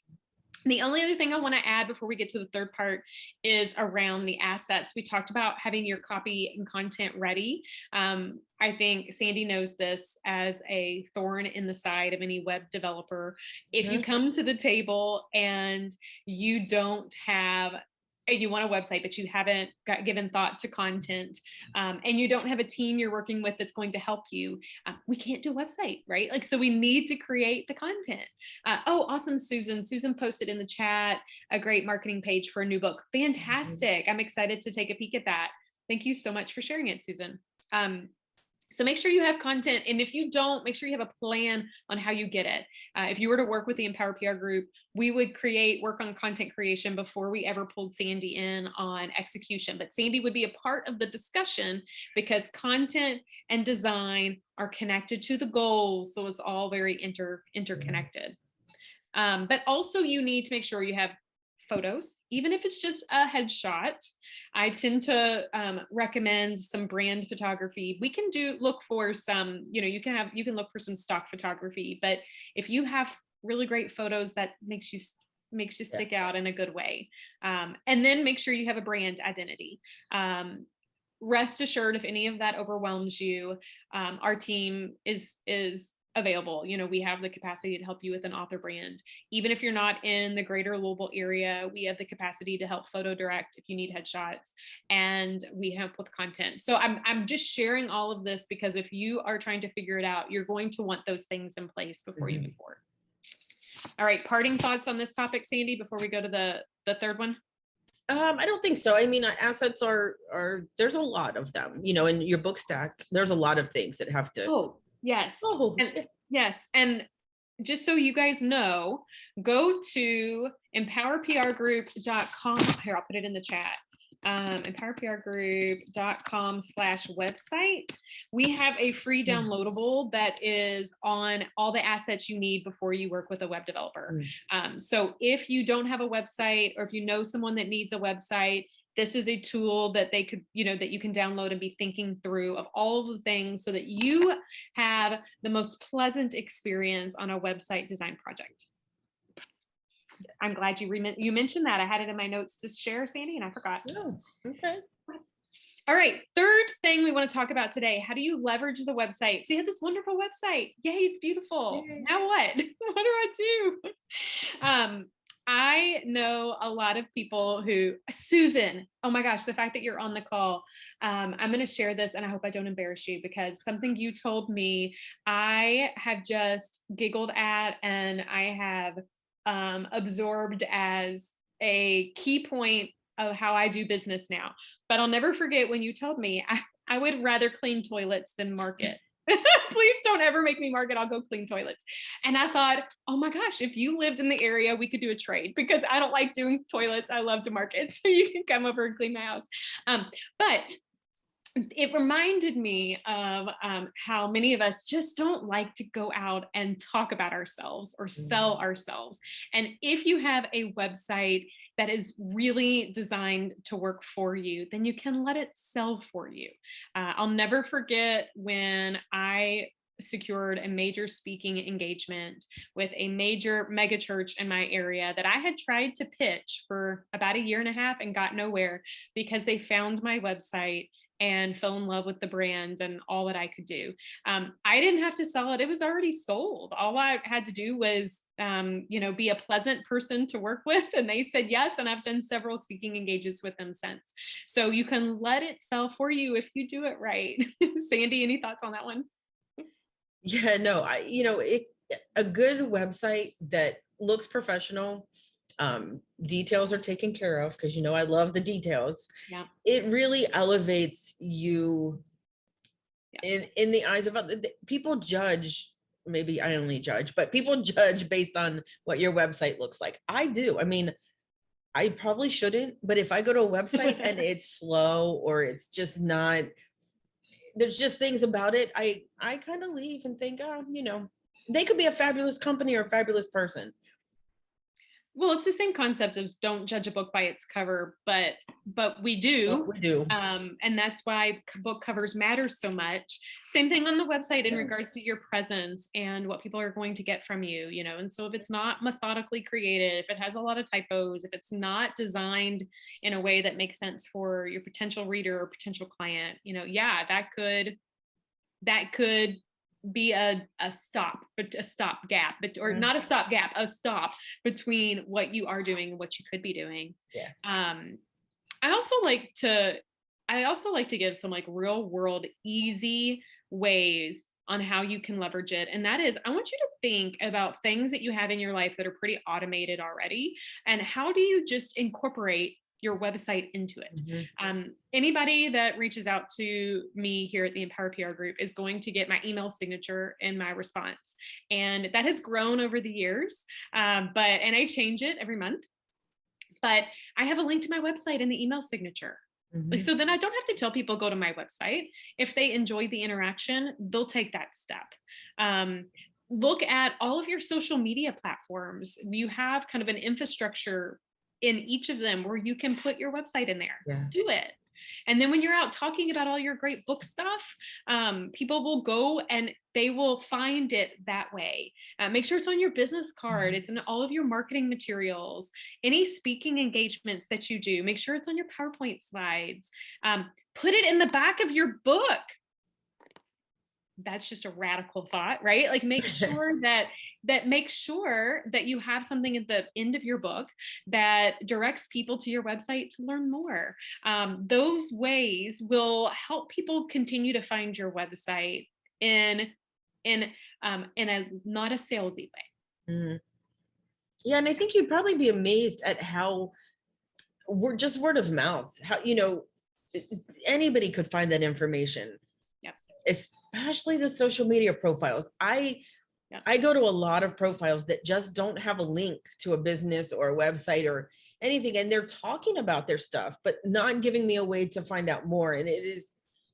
Speaker 1: The only other thing I want to add before we get to the third part is around the assets. We talked about having your copy and content ready. I think Sandy knows this as a thorn in the side of any web developer. If you come to the table and you don't have you want a website, but you haven't given thought to content, and you don't have a team you're working with that's going to help you, we can't do a website, right? Like, so we need to create the content. Oh, awesome, Susan. Susan posted in the chat a great marketing page for a new book. Fantastic. I'm excited to take a peek at that. Thank you so much for sharing it, Susan. So make sure you have content. And if you don't, make sure you have a plan on how you get it. If you were to work with the emPowered PR group, we would work on content creation before we ever pulled Sandy in on execution. But Sandy would be a part of the discussion because content and design are connected to the goals. So it's all very interconnected. But also you need to make sure you have photos, even if it's just a headshot. I tend to recommend some brand photography. We can look for some, you can look for some stock photography, but if you have really great photos, that makes you stick out in a good way. And then make sure you have a brand identity. Rest assured, if any of that overwhelms you, our team is available. We have the capacity to help you with an author brand. Even if you're not in the greater Louisville area, we have the capacity to help photo direct if you need headshots, and we help with content. So I'm just sharing all of this because if you are trying to figure it out, you're going to want those things in place before you move forward. All right, parting thoughts on this topic, Sandy, before we go to the third one? I
Speaker 2: don't think so. I mean, assets are there's a lot of them, in your book stack, there's a lot of things that have to.
Speaker 1: Oh, yes. Yes. And just so you guys know, go to empoweredprgroup.com. Here, I'll put it in the chat. empoweredprgroup.com/website. We have a free downloadable that is on all the assets you need before you work with a web developer. So if you don't have a website, or if you know someone that needs a website, this is a tool that they could, that you can download and be thinking through of all of the things so that you have the most pleasant experience on a website design project. I'm glad you mentioned that. I had it in my notes to share, Sandy, and I forgot.
Speaker 2: Oh, okay.
Speaker 1: All right. Third thing we want to talk about today. How do you leverage the website? So you have this wonderful website. Yay, it's beautiful. Yay. Now what? What do I do? I know a lot of people who, Susan, oh my gosh, the fact that you're on the call, I'm going to share this and I hope I don't embarrass you, because something you told me, I have just giggled at and I have absorbed as a key point of how I do business now. But I'll never forget when you told me I would rather clean toilets than market. Please don't ever make me market. I'll go clean toilets. And I thought, oh my gosh, if you lived in the area, we could do a trade, because I don't like doing toilets. I love to market. So you can come over and clean my house. But it reminded me of how many of us just don't like to go out and talk about ourselves or sell ourselves. And if you have a website that is really designed to work for you, then you can let it sell for you. I'll never forget when I secured a major speaking engagement with a major mega church in my area that I had tried to pitch for about 1.5 years and got nowhere, because they found my website and fell in love with the brand and all that I could do. I didn't have to sell it. It was already sold. All I had to do was, be a pleasant person to work with. And they said yes. And I've done several speaking engagements with them since. So you can let it sell for you if you do it right. Sandy, any thoughts on that one?
Speaker 2: Yeah, no, a good website that looks professional, details are taken care of, because I love the details.
Speaker 1: Yeah.
Speaker 2: It really elevates you in the eyes of other people. Judge, maybe I only judge, but people judge based on what your website looks like. I do. I mean, I probably shouldn't, but if I go to a website and it's slow or it's just not, there's just things about it, I kind of leave and think, they could be a fabulous company or a fabulous person.
Speaker 1: Well, it's the same concept of don't judge a book by its cover, but we do.
Speaker 2: We do.
Speaker 1: And that's why book covers matter so much. Same thing on the website in regards to your presence and what people are going to get from you, and so if it's not methodically created, if it has a lot of typos, if it's not designed in a way that makes sense for your potential reader or potential client, that could be a stop gap, or not a stop gap, a stop between what you are doing and what you could be doing.
Speaker 2: Yeah.
Speaker 1: I also like to give some like real world easy ways on how you can leverage it. And that is, I want you to think about things that you have in your life that are pretty automated already. And how do you just incorporate your website into it? Anybody that reaches out to me here at the emPowered PR group is going to get my email signature in my response. And that has grown over the years. And I change it every month. But I have a link to my website in the email signature. So then I don't have to tell people go to my website. If they enjoy the interaction, they'll take that step. Look at all of your social media platforms. You have kind of an infrastructure in each of them where you can put your website in there.
Speaker 2: Yeah.
Speaker 1: Do it. And then when you're out talking about all your great book stuff, people will go and they will find it that way. Make sure it's on your business card. It's in all of your marketing materials, any speaking engagements that you do. Make sure it's on your PowerPoint slides. Put it in the back of your book. That's just a radical thought, right? Like make sure that you have something at the end of your book that directs people to your website to learn more. Those ways will help people continue to find your website in a not a salesy way.
Speaker 2: Yeah, and I think you'd probably be amazed at how we're just word of mouth. How anybody could find that information. Especially the social media profiles. I go to a lot of profiles that just don't have a link to a business or a website or anything. And they're talking about their stuff, but not giving me a way to find out more. And it is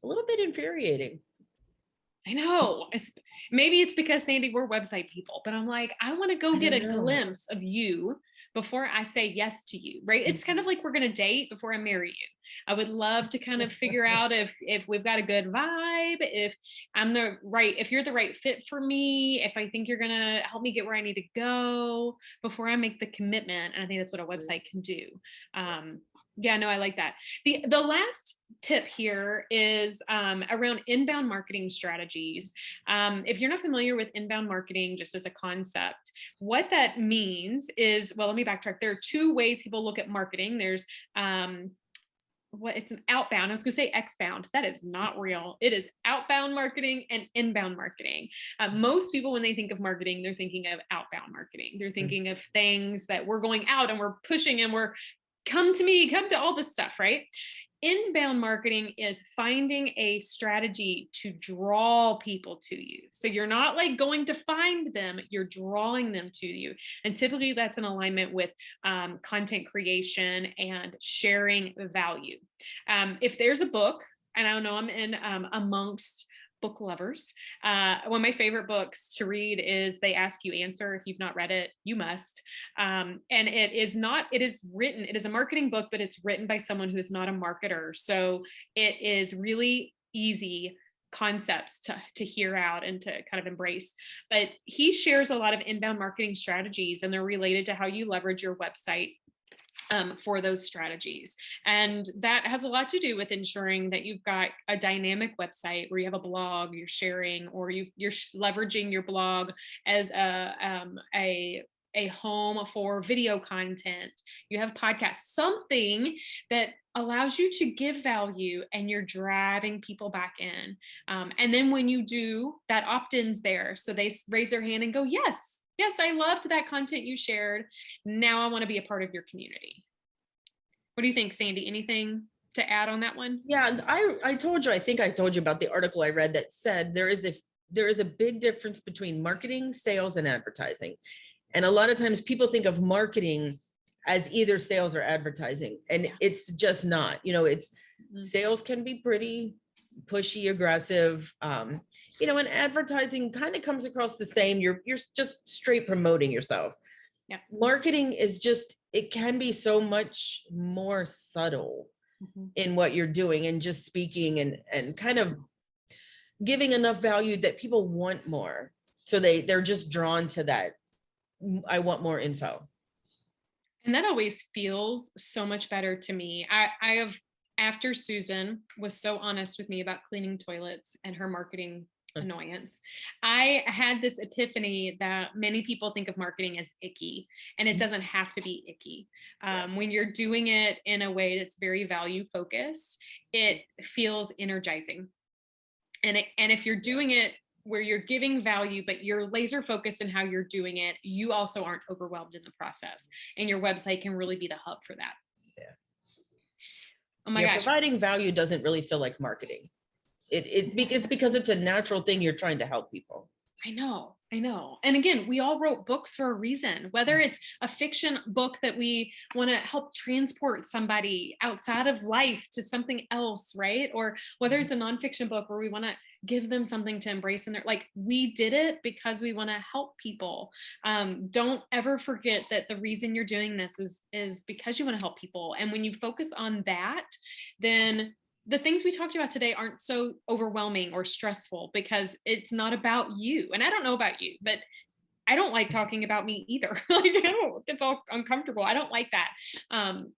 Speaker 2: a little bit infuriating.
Speaker 1: I know. Maybe it's because, Sandy, we're website people, but I'm like, I want to go get a glimpse of you before I say yes to you, right? It's kind of like we're going to date before I marry you. I would love to kind of figure out if we've got a good vibe, if you're the right fit for me, if I think you're going to help me get where I need to go before I make the commitment. And I think that's what a website can do. Yeah, no, I like that. The last tip here is around inbound marketing strategies. If you're not familiar with inbound marketing, just as a concept, what that means is, well, let me backtrack. There are two ways people look at marketing. There's it's an outbound. I was going to say Xbound. That is not real. It is outbound marketing and inbound marketing. Most people, when they think of marketing, they're thinking of outbound marketing. They're thinking of things that we're going out and we're pushing and we're come to all this stuff, right? Inbound marketing is finding a strategy to draw people to you. So you're not like going to find them, you're drawing them to you. And typically that's in alignment with content creation and sharing value. If there's a book, and I don't know, I'm in amongst book lovers. One of my favorite books to read is They Ask You Answer. If you've not read it, you must. And it is a marketing book, but it's written by someone who is not a marketer. So it is really easy concepts to hear out and to kind of embrace. But he shares a lot of inbound marketing strategies, and they're related to how you leverage your website for those strategies. And that has a lot to do with ensuring that you've got a dynamic website where you have a blog you're sharing, or you're leveraging your blog as a home for video content. You have podcasts, something that allows you to give value and you're driving people back in. And then when you do, that opt-in's there. So they raise their hand and go, yes, I loved that content you shared. Now I want to be a part of your community. What do you think, Sandy? Anything to add on that one?
Speaker 2: Yeah, I told you, I think I told you about the article I read that said there is a big difference between marketing, sales, and advertising. And a lot of times people think of marketing as either sales or advertising, and it's just not. Sales can be pretty pushy, aggressive, and advertising kind of comes across the same. You're just straight promoting yourself. Marketing is it can be so much more subtle in what you're doing, and just speaking and kind of giving enough value that people want more. So they're just drawn to that. I want more info.
Speaker 1: And that always feels so much better to me. After Susan was so honest with me about cleaning toilets and her marketing annoyance. I had this epiphany that many people think of marketing as icky, and it doesn't have to be icky. When you're doing it in a way that's very value focused, it feels energizing. And if you're doing it where you're giving value, but you're laser focused in how you're doing it, you also aren't overwhelmed in the process. And your website can really be the hub for that.
Speaker 2: Yeah.
Speaker 1: Oh my gosh.
Speaker 2: Providing value doesn't really feel like marketing. It's because it's a natural thing. You're trying to help people.
Speaker 1: I know. And again, we all wrote books for a reason, whether it's a fiction book that we want to help transport somebody outside of life to something else, right? Or whether it's a nonfiction book where we want to give them something to embrace in their, like, we did it because we want to help people. Don't ever forget that the reason you're doing this is because you want to help people. And when you focus on that, then the things we talked about today aren't so overwhelming or stressful because it's not about you. And I don't know about you, but I don't like talking about me either. Like, it's all uncomfortable. I don't like that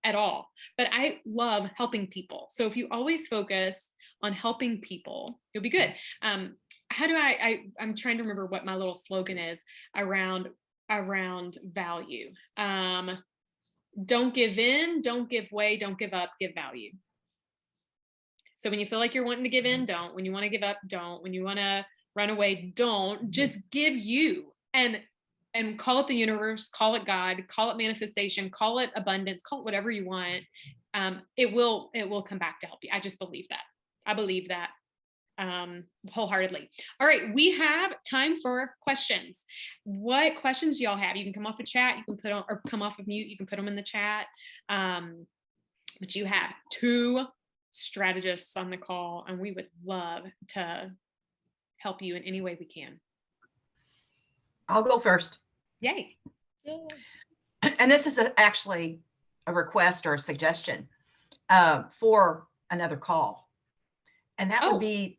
Speaker 1: at all. But I love helping people. So if you always focus on helping people, you'll be good. How do I'm trying to remember what my little slogan is around value. Don't give in, don't give way, don't give up, give value. So when you feel like you're wanting to give in, don't. When you want to give up, don't. When you want to run away, don't. Just give you, and call it the universe, call it God, call it manifestation, call it abundance, call it whatever you want. It will come back to help you. I just believe that. I believe that wholeheartedly. All right, we have time for questions. What questions do y'all have? You can come off the chat, you can put on, or come off of mute, you can put them in the chat. But you have 2 strategists on the call, and we would love to help you in any way we can.
Speaker 3: I'll go first.
Speaker 1: Yay.
Speaker 3: And this is actually a request or a suggestion for another call. And that would be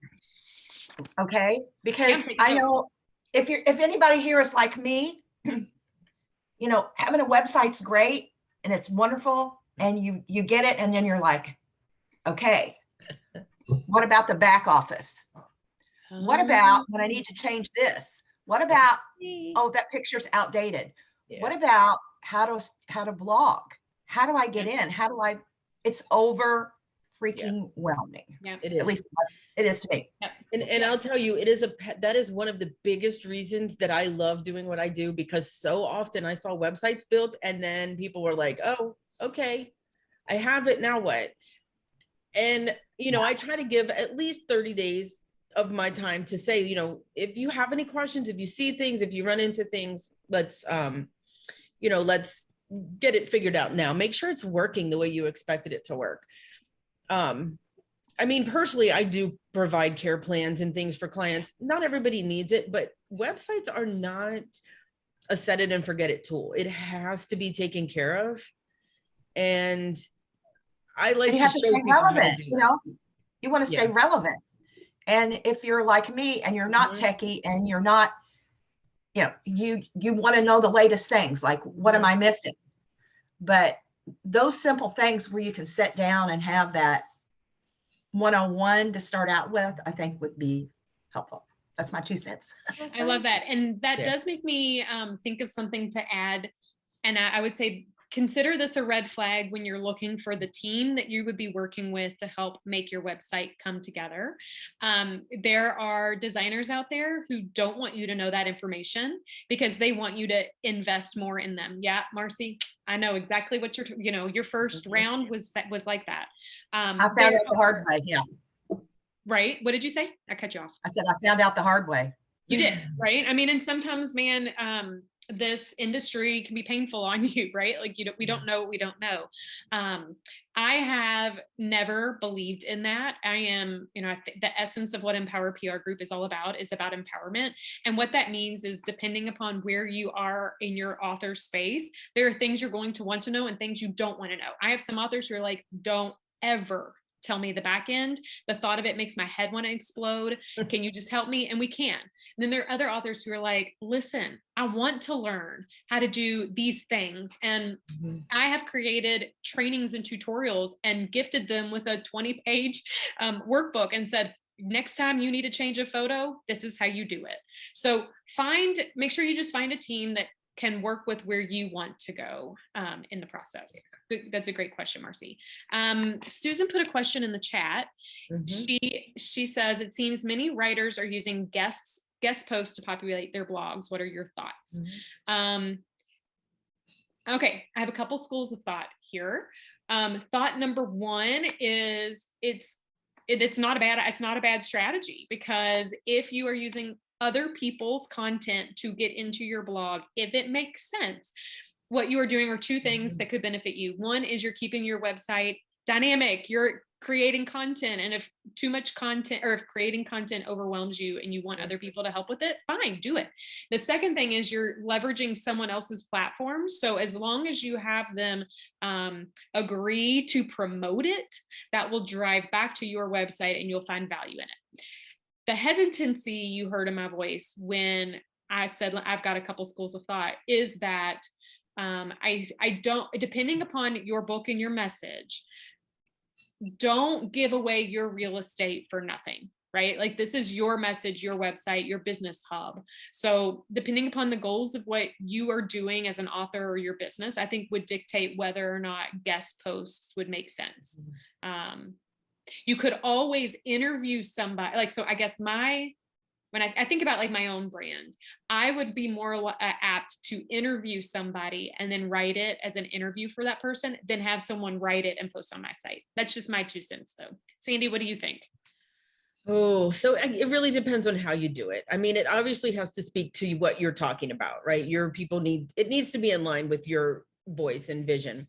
Speaker 3: okay, because I know if anybody here is like me, you know, having a website's great and it's wonderful, and you get it, and then you're like, okay, what about the back office? What about when I need to change this? What about, oh, that picture's outdated? Yeah. What about how to blog? How do I get in? It's over freaking whelming.
Speaker 1: Yeah.
Speaker 3: It is. At least it is to me.
Speaker 1: Yeah.
Speaker 2: And I'll tell you, that is one of the biggest reasons that I love doing what I do, because so often I saw websites built and then people were like, oh, okay, I have it, now what? And, you know, I try to give at least 30 days of my time to say, you know, if you have any questions, if you see things, if you run into things, let's get it figured out now. Make sure it's working the way you expected it to work. I mean, personally, I do provide care plans and things for clients. Not everybody needs it, but websites are not a set it and forget it tool. It has to be taken care of. And I like to show people how to do
Speaker 3: you know, you want to stay relevant. And if you're like me and you're not techie and you're not, you know, you want to know the latest things, like what am I missing? But those simple things where you can sit down and have that 101 to start out with, I think would be helpful. That's my 2 cents.
Speaker 1: I love that. And that does make me think of something to add. And I would say, consider this a red flag when you're looking for the team that you would be working with to help make your website come together. There are designers out there who don't want you to know that information because they want you to invest more in them. Yeah, Marcy, I know exactly what your first round was like that.
Speaker 3: I found out the hard way. Yeah.
Speaker 1: Right. What did you say? I cut you off.
Speaker 3: I said, I found out the hard way.
Speaker 1: You did. Right. I mean, and sometimes, man, this industry can be painful on you, right? Like, we don't know what we don't know. I have never believed in that. I am, the essence of what emPowered PR Group is all about is about empowerment. And what that means is, depending upon where you are in your author space, there are things you're going to want to know and things you don't want to know. I have some authors who are like, don't ever tell me the back end. The thought of it makes my head want to explode. Can you just help me? And we can. And then there are other authors who are like, listen, I want to learn how to do these things. And I have created trainings and tutorials and gifted them with a 20-page workbook and said, next time you need to change a photo, this is how you do it. So make sure you just find a team that can work with where you want to go in the process. That's a great question, Marcy. Susan put a question in the chat. She says, it seems many writers are using guest posts to populate their blogs. What are your thoughts? Okay, I have a couple schools of thought here. Thought number one is it's not a bad strategy, because if you are using other people's content to get into your blog, if it makes sense, what you are doing are two things that could benefit you. One is you're keeping your website dynamic. You're creating content, and if too much content, or if creating content overwhelms you and you want other people to help with it, fine, do it. The second thing is you're leveraging someone else's platform. So as long as you have them agree to promote it, that will drive back to your website and you'll find value in it. The hesitancy you heard in my voice when I said I've got a couple schools of thought is that I don't, depending upon your book and your message, don't give away your real estate for nothing, right? Like, this is your message, your website, your business hub. So depending upon the goals of what you are doing as an author or your business, I think would dictate whether or not guest posts would make sense. You could always interview somebody. Like, so I guess when I think about like my own brand, I would be more apt to interview somebody and then write it as an interview for that person than have someone write it and post on my site. That's just my 2 cents though. Sandy, what do you think?
Speaker 2: Oh, so it really depends on how you do it. I mean, it obviously has to speak to what you're talking about, right? Your people it needs to be in line with your voice and vision.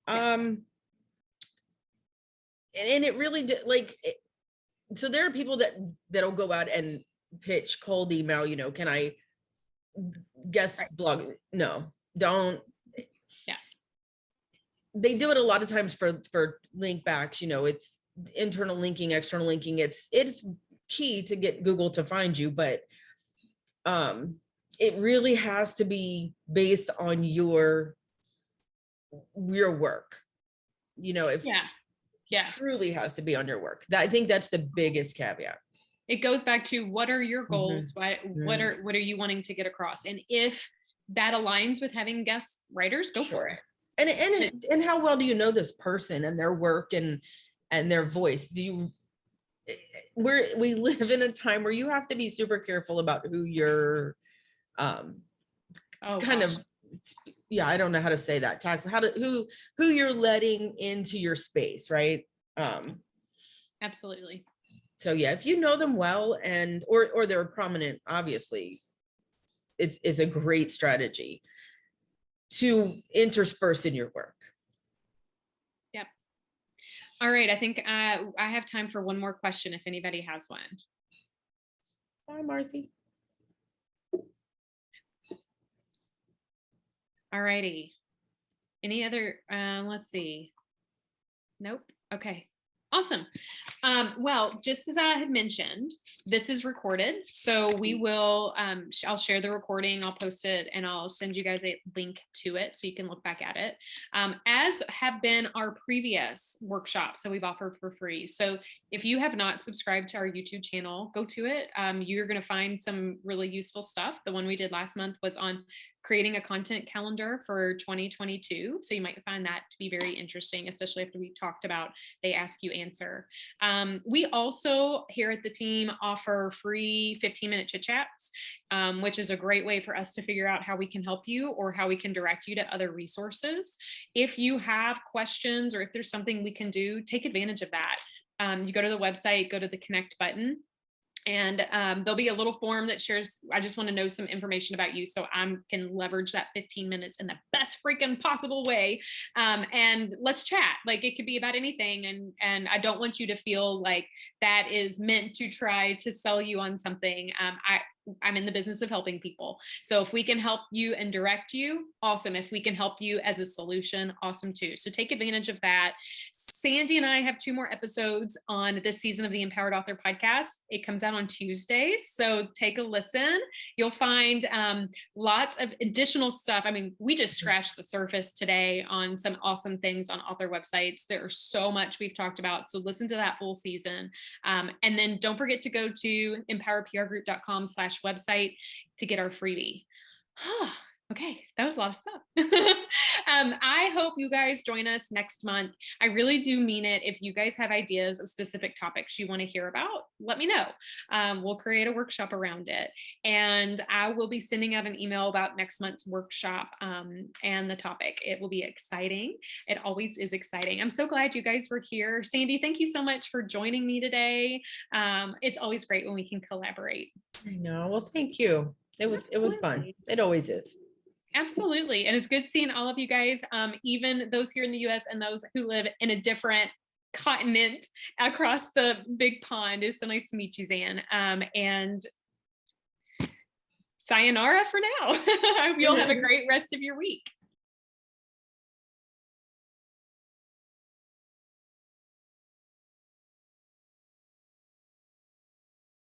Speaker 2: And it really so there are people that'll go out and pitch cold email, can I guest blog? No, don't.
Speaker 1: Yeah.
Speaker 2: They do it a lot of times for link backs, it's internal linking, external linking. It's key to get Google to find you, but it really has to be based on your work. Truly has to be on your work. I think that's the biggest caveat.
Speaker 1: It goes back to what are your goals? What are you wanting to get across? And if that aligns with having guest writers, go for it.
Speaker 2: And how well do you know this person and their work and their voice? We live in a time where you have to be super careful about who you're I don't know how to say that. Who you're letting into your space, right?
Speaker 1: Absolutely.
Speaker 2: So yeah, if you know them well or they're prominent, obviously, it's a great strategy to intersperse in your work.
Speaker 1: Yep. All right. I think I have time for one more question if anybody has one.
Speaker 2: Hi, Marcy.
Speaker 1: All righty. Any other, let's see. Nope. Okay. Awesome. Well, just as I had mentioned, this is recorded. So we will, I'll share the recording, I'll post it, and I'll send you guys a link to it so you can look back at it, as have been our previous workshops that we've offered for free. So if you have not subscribed to our YouTube channel, go to it. You're going to find some really useful stuff. The one we did last month was on creating a content calendar for 2022. So you might find that to be very interesting, especially after we talked about they ask you answer. We also here at the team offer free 15-minute chit chats, which is a great way for us to figure out how we can help you or how we can direct you to other resources. If you have questions or if there's something we can do, take advantage of that. You go to the website, go to the connect button, and there'll be a little form that shares, I just want to know some information about you so I can leverage that 15 minutes in the best freaking possible way. And let's chat. Like, it could be about anything. And I don't want you to feel like that is meant to try to sell you on something. I'm in the business of helping people. So if we can help you and direct you, awesome. If we can help you as a solution, awesome too. So take advantage of that. Sandy and I have 2 more episodes on this season of the Empowered Author podcast. It comes out on Tuesdays, so take a listen. You'll find lots of additional stuff. I mean, we just scratched the surface today on some awesome things on author websites. There's so much we've talked about, so listen to that full season. And then don't forget to go to empoweredprgroup.com/website to get our freebie. Okay, that was a lot of stuff. I hope you guys join us next month. I really do mean it. If you guys have ideas of specific topics you want to hear about, let me know. We'll create a workshop around it. And I will be sending out an email about next month's workshop and the topic. It will be exciting. It always is exciting. I'm so glad you guys were here. Sandy, thank you so much for joining me today. It's always great when we can collaborate.
Speaker 2: I know. Well, thank you. It was fun. It always is.
Speaker 1: Absolutely. And it's good seeing all of you guys, even those here in the US and those who live in a different continent across the big pond. It's so nice to meet you, Zan. And sayonara for now. I hope you'll have a great rest of your week.